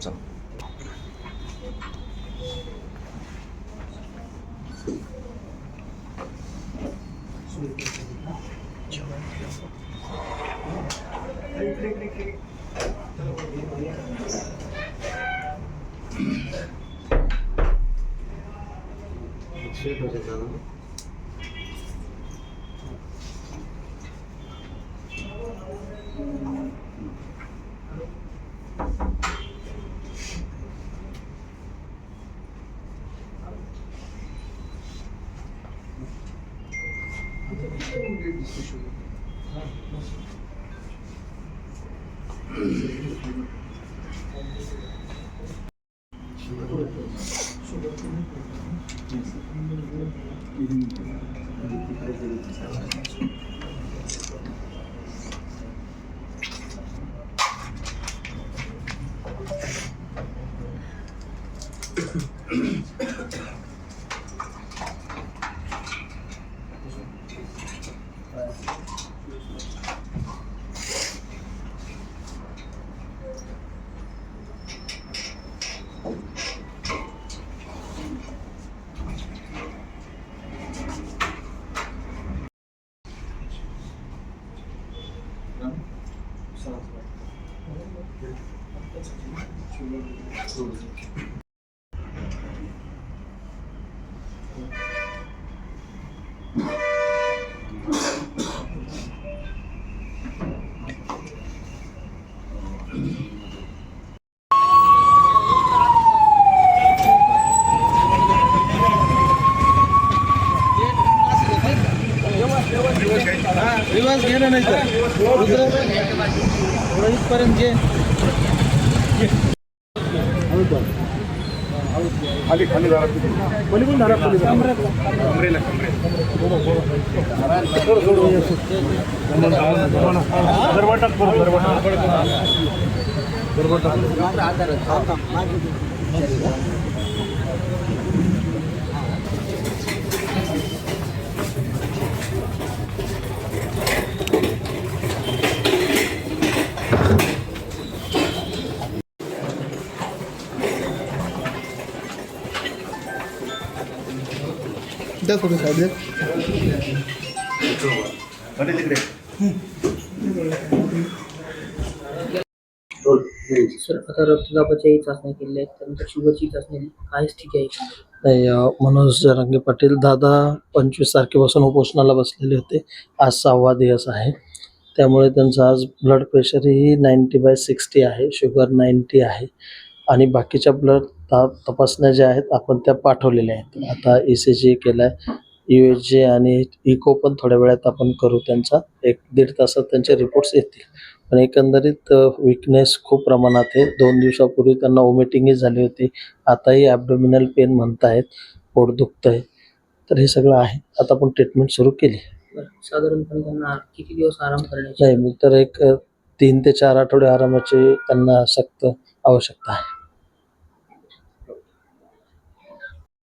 चला. रिवाज घेणं नाही तर इथपर्यंत घे. खाली खाली धारा पलीकडून धारा द्या थोडं साईड द्या. सर आता रक्तदाबाची चाचणी केली आहे, त्यानंतर शुगरची चाचणी काय स्थिती आहे? नाही, मनोज जरांगे पाटील दादा 25 तारखेपासून उपोषणाला बसलेले होते. आज 6वा दिवस आहे. त्यामुळे त्यांचं आज ब्लड प्रेशरही 90/60 आहे, शुगर 90 आहे आणि बाकीच्या ब्लड तपासण्या ज्या आहेत आपण त्या पाठवलेल्या आहेत. आता ECG केला आहे, USG आणि इको पण थोड्या वेळात आपण करू. त्यांचा 1-1.5 तासात त्यांचे रिपोर्ट्स येतील. पण एकंदरीत विकनेस खूप प्रमाणात आहे. 2 दिवसापूर्वी त्यांना वॉमिटिंगही झाली होती. आताही ॲब्डोमिनल पेन म्हणतायत, पोट दुखतंय. तर हे सगळं आहे. आता आपण ट्रीटमेंट सुरू केली. साधारणपणे त्यांना किती दिवस आराम करण्याची? नाही, मी तर एक 3 ते 4 आठवडे आरामाची त्यांना सक्त आवश्यकता आहे.